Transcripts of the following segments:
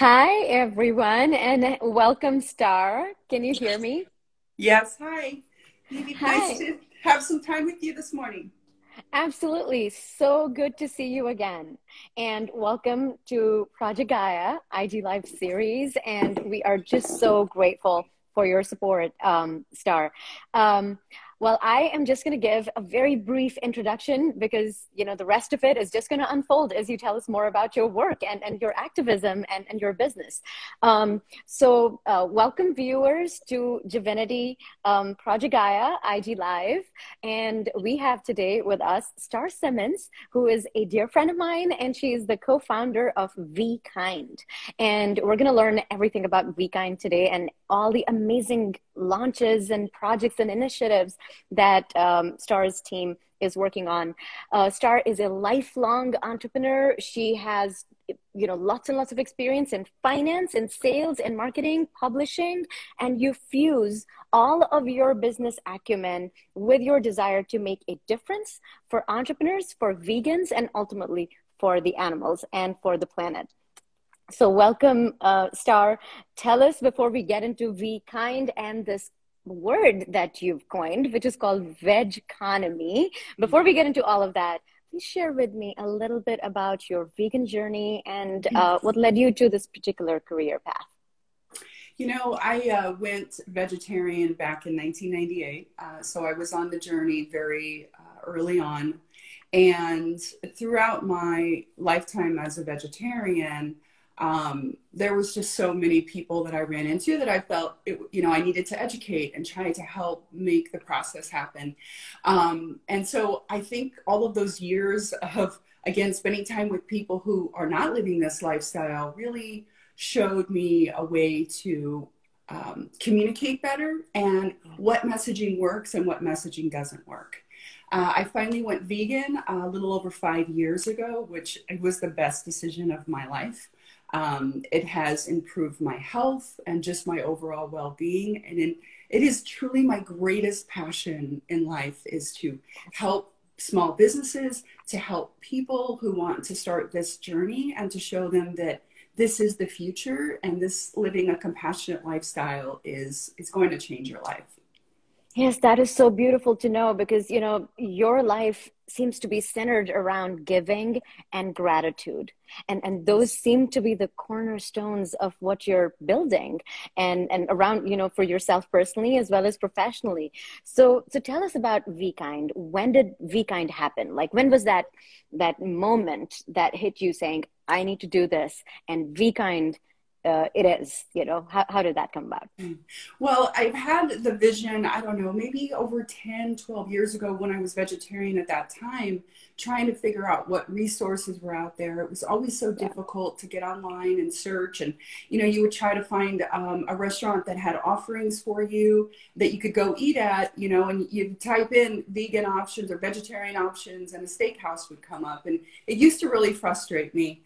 Hi, everyone, and welcome, Star. Can you hear me? Yes, hi. Vivi, nice Hi. to have some time with you this morning. Absolutely. So good to see you again. And welcome to Project Gaia IG Live series. And we are just so grateful for your support, Star. Um, well, I am just going to give a very brief introduction because, the rest of it is just going to unfold as you tell us more about your work and your activism and your business. Welcome viewers to Divinity Project Gaia IG Live. And we have today with us Star Simmons, who is a dear friend of mine, and she is the co-founder of vKind. And we're going to learn everything about vKind today and all the amazing launches and projects and initiatives that Star's team is working on. Star is a lifelong entrepreneur. She has lots and lots of experience in finance and sales and marketing, publishing, and you fuse all of your business acumen with your desire to make a difference for entrepreneurs, for vegans, and ultimately for the animals and for the planet. So welcome, Star. Tell us before we get into vKind and this word that you've coined, which is called VegEconomy. Before we get into all of that, please share with me a little bit about your vegan journey and what led you to this particular career path. I went vegetarian back in 1998. So I was on the journey very early on. And throughout my lifetime as a vegetarian, there was just so many people that I ran into that I felt, I needed to educate and try to help make the process happen. And so I think all of those years of, again, spending time with people who are not living this lifestyle really showed me a way to communicate better and what messaging works and what messaging doesn't work. I finally went vegan a little over 5 years ago, which was the best decision of my life. It has improved my health and just my overall well-being. And it is truly my greatest passion in life is to help small businesses, to help people who want to start this journey and to show them that this is the future and this living a compassionate lifestyle is going to change your life. Yes, that is so beautiful to know because, your life seems to be centered around giving and gratitude. And those seem to be the cornerstones of what you're building and around, for yourself personally as well as professionally. So tell us about vKind. When did vKind happen? Like when was that moment that hit you saying, I need to do this and vKind it is, how did that come about? Well, I've had the vision, I don't know, maybe over 10, 12 years ago when I was vegetarian at that time, trying to figure out what resources were out there. It was always so difficult to get online and search. And, you would try to find a restaurant that had offerings for you that you could go eat at, and you'd type in vegan options or vegetarian options and a steakhouse would come up. And it used to really frustrate me.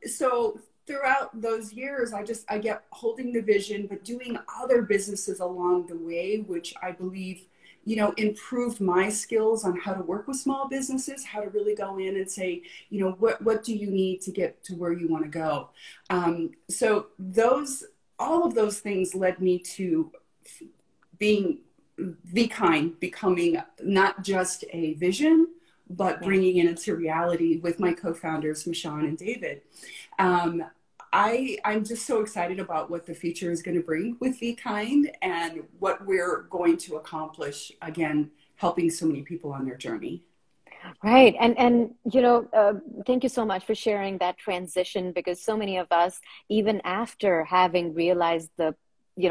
So throughout those years, I kept holding the vision, but doing other businesses along the way, which I believe, improved my skills on how to work with small businesses, how to really go in and say, what do you need to get to where you want to go? So all of those things led me to being vKind, becoming not just a vision, but bringing it into reality with my co-founders, Michonne and David. I'm just so excited about what the future is going to bring with vKind and what we're going to accomplish, again, helping so many people on their journey. Right. And thank you so much for sharing that transition because so many of us, even after having realized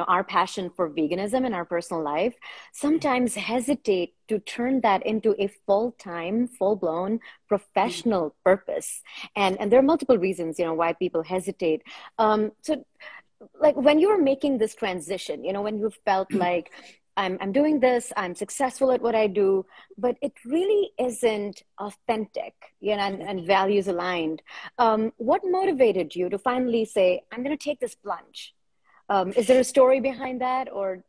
our passion for veganism in our personal life, sometimes hesitate to turn that into a full-time, full-blown professional purpose. And there are multiple reasons, why people hesitate. So like when you were making this transition, when you felt like I'm doing this, I'm successful at what I do, but it really isn't authentic, and values aligned. What motivated you to finally say, I'm going to take this plunge? Is there a story behind that or?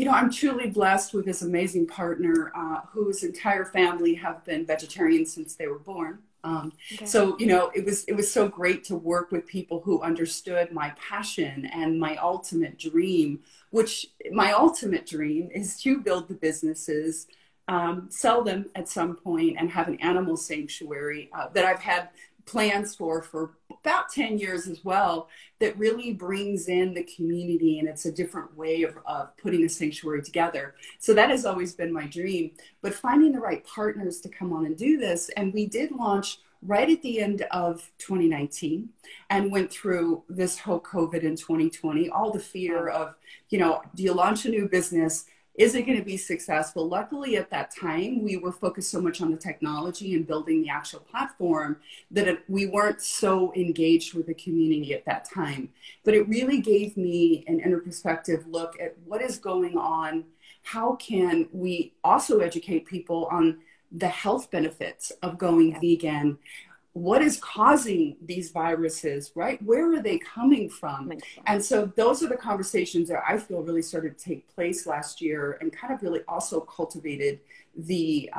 I'm truly blessed with this amazing partner whose entire family have been vegetarian since they were born. Okay. So, you know, it was so great to work with people who understood my passion and my ultimate dream, which my ultimate dream is to build the businesses, sell them at some point, and have an animal sanctuary that I've had plans for about 10 years as well, that really brings in the community, and it's a different way of putting a sanctuary together. So that has always been my dream, but finding the right partners to come on and do this. And we did launch right at the end of 2019 and went through this whole COVID in 2020, all the fear of, you know, do you launch a new business? Is it going to be successful? Luckily, at that time, we were focused so much on the technology and building the actual platform that we weren't so engaged with the community at that time. But it really gave me an introspective look at what is going on. How can we also educate people on the health benefits of going vegan? What is causing these viruses, right? Where are they coming from? And so those are the conversations that I feel really started to take place last year, and kind of really also cultivated the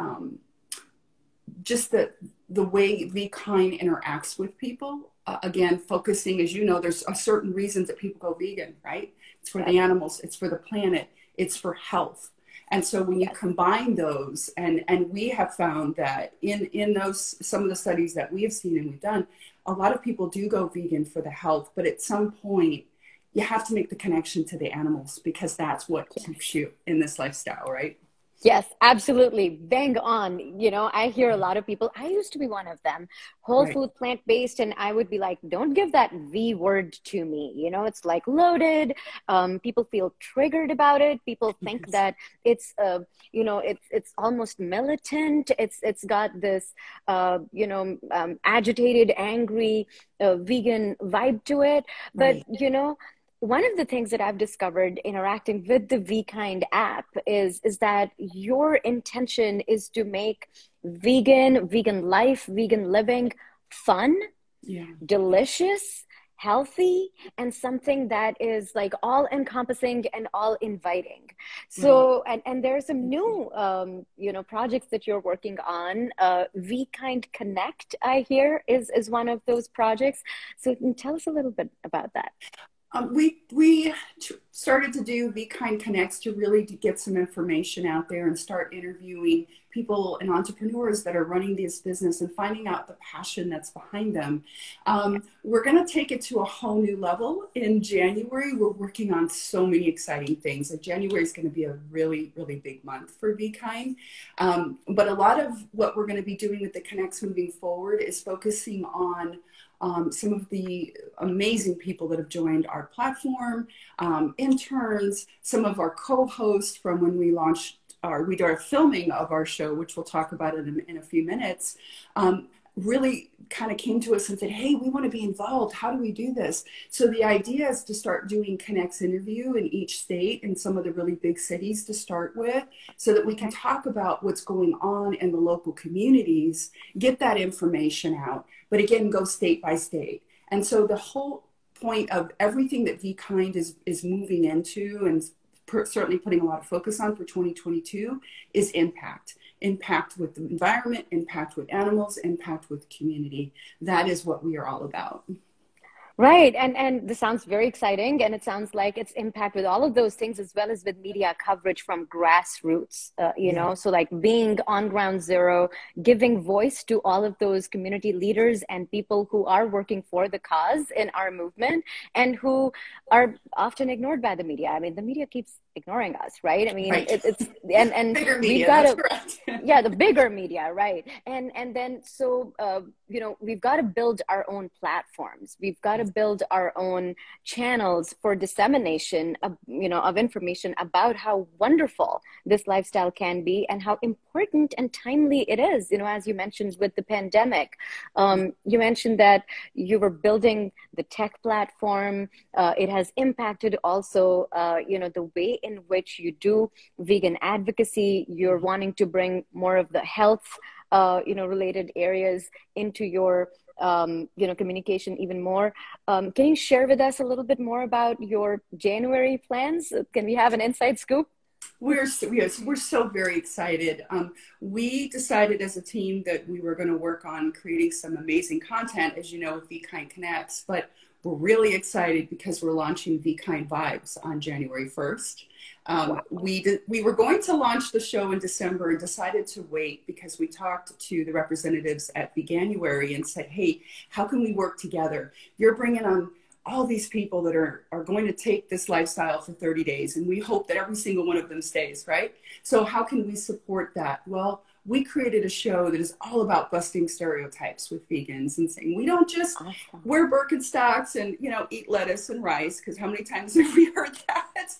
just the way vKind interacts with people. Again, focusing, as you know, there's a certain reasons that people go vegan, right? It's for the animals, it's for the planet, it's for health. And so when you combine those, and we have found that in those, some of the studies that we have seen and we've done, a lot of people do go vegan for the health, but at some point you have to make the connection to the animals, because that's what keeps you in this lifestyle, right? Yes, absolutely. Bang on. You know, I hear a lot of people, I used to be one of them, whole food, plant-based, and I would be like, don't give that V word to me. You know, it's like loaded. People feel triggered about it. People think that it's, you know, it's almost militant. It's got this, you know, agitated, angry, vegan vibe to it. But, you know, one of the things that I've discovered interacting with the vKind app is that your intention is to make vegan life, vegan living fun, delicious, healthy, and something that is like all encompassing and all inviting. So, and there's some new, you know, projects that you're working on. vKind Connect, I hear, is one of those projects. So tell us a little bit about that. We started to do vKind Connects to really get some information out there and start interviewing people and entrepreneurs that are running this business and finding out the passion that's behind them. We're going to take it to a whole new level in January. We're working on so many exciting things. January is going to be a really, really big month for vKind. But a lot of what we're going to be doing with the Connects moving forward is focusing on some of the amazing people that have joined our platform, interns, some of our co-hosts from when we launched we did our filming of our show, which we'll talk about in a few minutes, really kind of came to us and said, hey, we want to be involved. How do we do this? So the idea is to start doing Connects interview in each state and some of the really big cities to start with, so that we can talk about what's going on in the local communities, get that information out, but again, go state by state. And so the whole point of everything that vKind is moving into, and certainly putting a lot of focus on for 2022, is impact. Impact with the environment, impact with animals, impact with community. That is what we are all about. Right. And this sounds very exciting. And it sounds like it's impact with all of those things, as well as with media coverage from grassroots, you know, so like being on ground zero, giving voice to all of those community leaders and people who are working for the cause in our movement and who are often ignored by the media. I mean, the media keeps ignoring us, right? I mean, it's and bigger we've media, got that's to, correct. yeah, the bigger media, right? And then so you know, we've got to build our own platforms. We've got to build our own channels for dissemination of, you know, of information about how wonderful this lifestyle can be and how important and timely it is. You know, as you mentioned with the pandemic, you mentioned that you were building the tech platform. It has impacted also, you know, the way in which you do vegan advocacy. You're wanting to bring more of the health, you know, related areas into your, you know, communication even more. Can you share with us a little bit more about your January plans? Can we have an inside scoop? Yes, we're so very excited. We decided as a team that we were going to work on creating some amazing content, as you know, with vKind Connects, but we're really excited because we're launching vKind Vibes on January 1st. Wow. We were going to launch the show in December and decided to wait because we talked to the representatives at Veganuary and said, hey, how can we work together? You're bringing on all these people that are going to take this lifestyle for 30 days. And we hope that every single one of them stays, right? So how can we support that? Well, we created a show that is all about busting stereotypes with vegans and saying, we don't just Awesome. wear Birkenstocks and, eat lettuce and rice, because how many times have we heard that?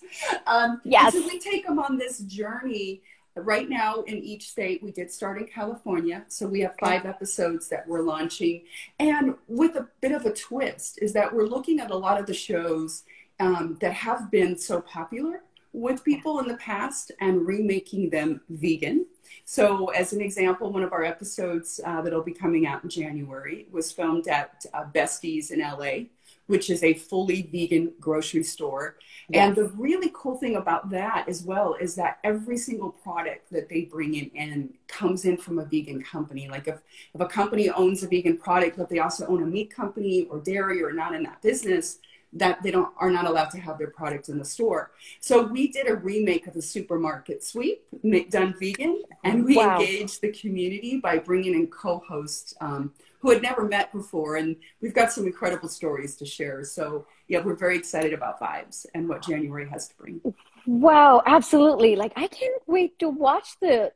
And Yes. so we take them on this journey. Right now in each state, we did start in California. So we have 5 episodes that we're launching. And with a bit of a twist is that we're looking at a lot of the shows that have been so popular with people in the past and remaking them vegan. So as an example, one of our episodes that'll be coming out in January was filmed at Besties in LA, which is a fully vegan grocery store. Yes. And the really cool thing about that as well is that every single product that they bring in comes in from a vegan company. Like if a company owns a vegan product, but they also own a meat company or dairy or not in that business, that they are not allowed to have their product in the store. So we did a remake of the supermarket sweep done vegan, and we Wow. engaged the community by bringing in co-hosts who had never met before. And we've got some incredible stories to share. So yeah, we're very excited about Vibes and what January has to bring. Wow, absolutely. Like I can't wait to watch the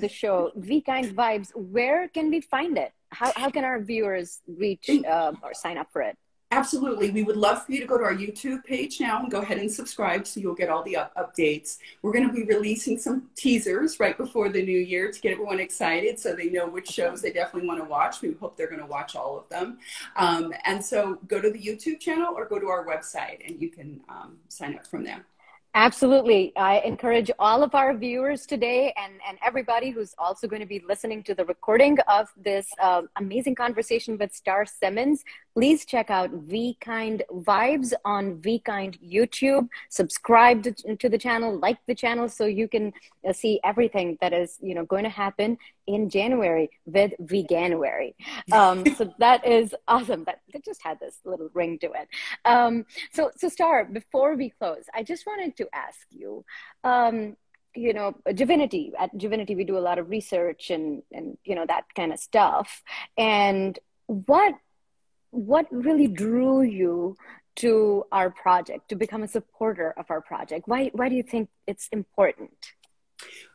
show vKind Vibes. Where can we find it? How can our viewers reach or sign up for it? Absolutely. We would love for you to go to our YouTube page now and go ahead and subscribe so you'll get all the updates. We're going to be releasing some teasers right before the new year to get everyone excited so they know which shows they definitely want to watch. We hope they're going to watch all of them. And so go to the YouTube channel or go to our website and you can sign up from there. Absolutely. I encourage all of our viewers today and everybody who's also going to be listening to the recording of this amazing conversation with Star Simmons. Please check out vKind Vibes on vKind YouTube. Subscribe to the channel, like the channel so you can see everything that is going to happen in January with Veganuary. So that is awesome. That just had this little ring to it. So Star, before we close, I just wanted to ask you, Divinity, at Divinity, we do a lot of research and that kind of stuff. And what really drew you to our project, to become a supporter of our project? Why do you think it's important?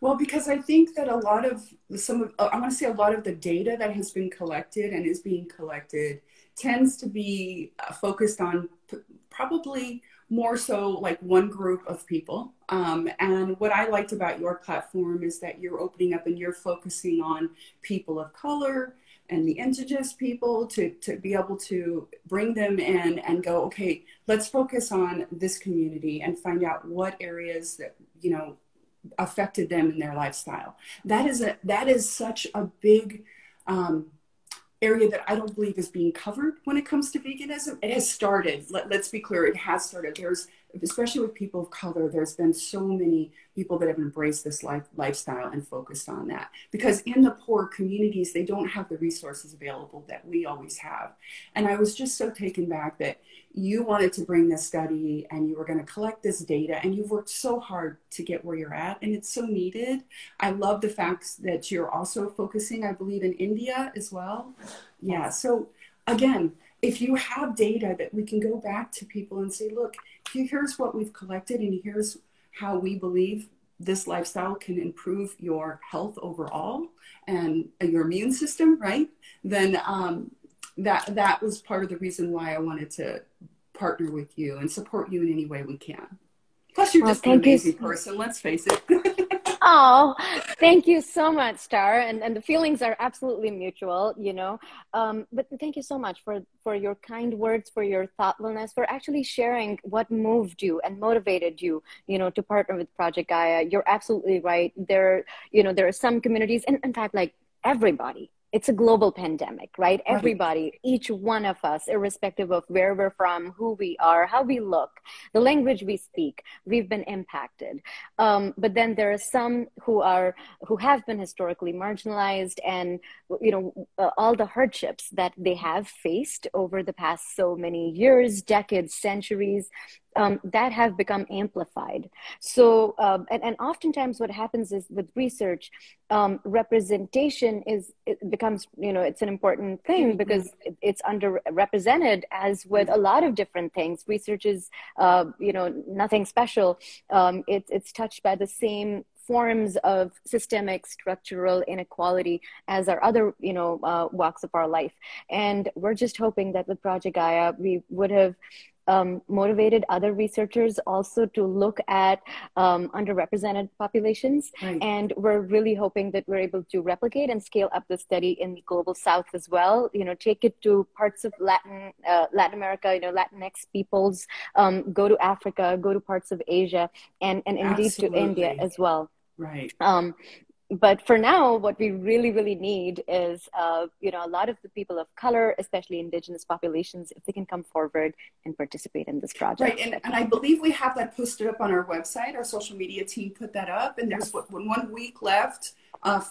Well, because I think that a lot of a lot of the data that has been collected and is being collected tends to be focused on probably more so like one group of people. And what I liked about your platform is that you're opening up and you're focusing on people of color and the indigenous people to be able to bring them in and go, okay, let's focus on this community and find out what areas that, affected them in their lifestyle. That is such a big area that I don't believe is being covered when it comes to veganism. It has started. Let's be clear. It has started. Especially with people of color, there's been so many people that have embraced this lifestyle and focused on that. Because in the poor communities, they don't have the resources available that we always have. And I was just so taken back that you wanted to bring this study and you were going to collect this data and you've worked so hard to get where you're at and it's so needed. I love the fact that you're also focusing, I believe, in India as well. Yeah. So again, if you have data that we can go back to people and say, look, here's what we've collected and here's how we believe this lifestyle can improve your health overall and your immune system, right? Then that was part of the reason why I wanted to partner with you and support you in any way we can. Plus, you're just an amazing person, let's face it. Oh, thank you so much, Star. And the feelings are absolutely mutual, But thank you so much for your kind words, for your thoughtfulness, for actually sharing what moved you and motivated you, to partner with Project Gaia. You're absolutely right. There are some communities, and in fact, like everybody it's a global pandemic, right? Right. Everybody, each one of us, irrespective of where we're from, who we are, how we look, the language we speak, we've been impacted. But then there are some who have been historically marginalized, and all the hardships that they have faced over the past so many years, decades, centuries. That have become amplified. So, and oftentimes what happens is with research, representation it becomes, it's an important thing because it's underrepresented, as with a lot of different things. Research is, nothing special. It's touched by the same forms of systemic structural inequality as our other, walks of our life. And we're just hoping that with Project Gaia, we would have motivated other researchers also to look at underrepresented populations. Right. And we're really hoping that we're able to replicate and scale up the study in the global South as well. Take it to parts of Latin America, Latinx peoples, go to Africa, go to parts of Asia, and indeed to India Absolutely. as well. Right. But for now, what we really, really need is, a lot of the people of color, especially indigenous populations, if they can come forward and participate in this project. Right. And I believe we have that posted up on our website. Our social media team put that up, and there's 1 week left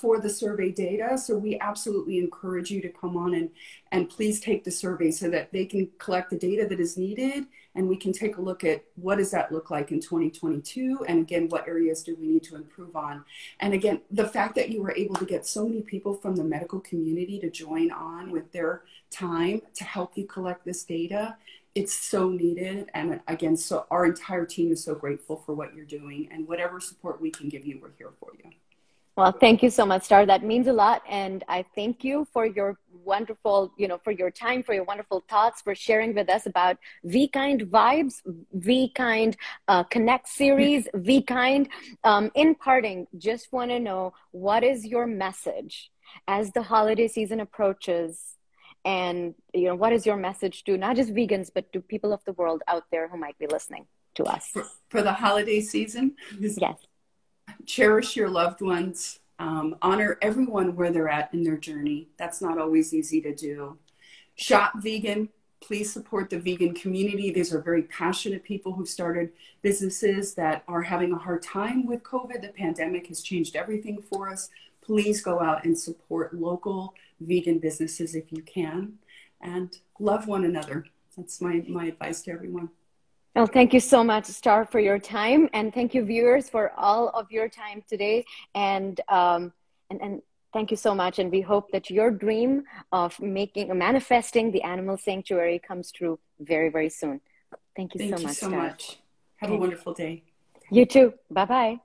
for the survey data. So we absolutely encourage you to come on and please take the survey so that they can collect the data that is needed, and we can take a look at what does that look like in 2022, and again, what areas do we need to improve on. And again, the fact that you were able to get so many people from the medical community to join on with their time to help you collect this data, it's so needed. And again, so our entire team is so grateful for what you're doing, and whatever support we can give you, we're here for you. Well, thank you so much, Star. That means a lot. And I thank you for your wonderful, for your time, for your wonderful thoughts, for sharing with us about vKind Vibes, vKind Connect series, vKind. In parting, just want to know, what is your message as the holiday season approaches? And, what is your message to not just vegans, but to people of the world out there who might be listening to us? For the holiday season? Yes. Cherish your loved ones. Honor everyone where they're at in their journey. That's not always easy to do. Shop vegan. Please support the vegan community. These are very passionate people who started businesses that are having a hard time with COVID. The pandemic has changed everything for us. Please go out and support local vegan businesses if you can, and love one another. That's my advice to everyone. Well, thank you so much, Star, for your time, and thank you, viewers, for all of your time today. And thank you so much. And we hope that your dream of manifesting the animal sanctuary comes true very, very soon. Thank you so much, Star. Have a wonderful day. You too. Bye-bye.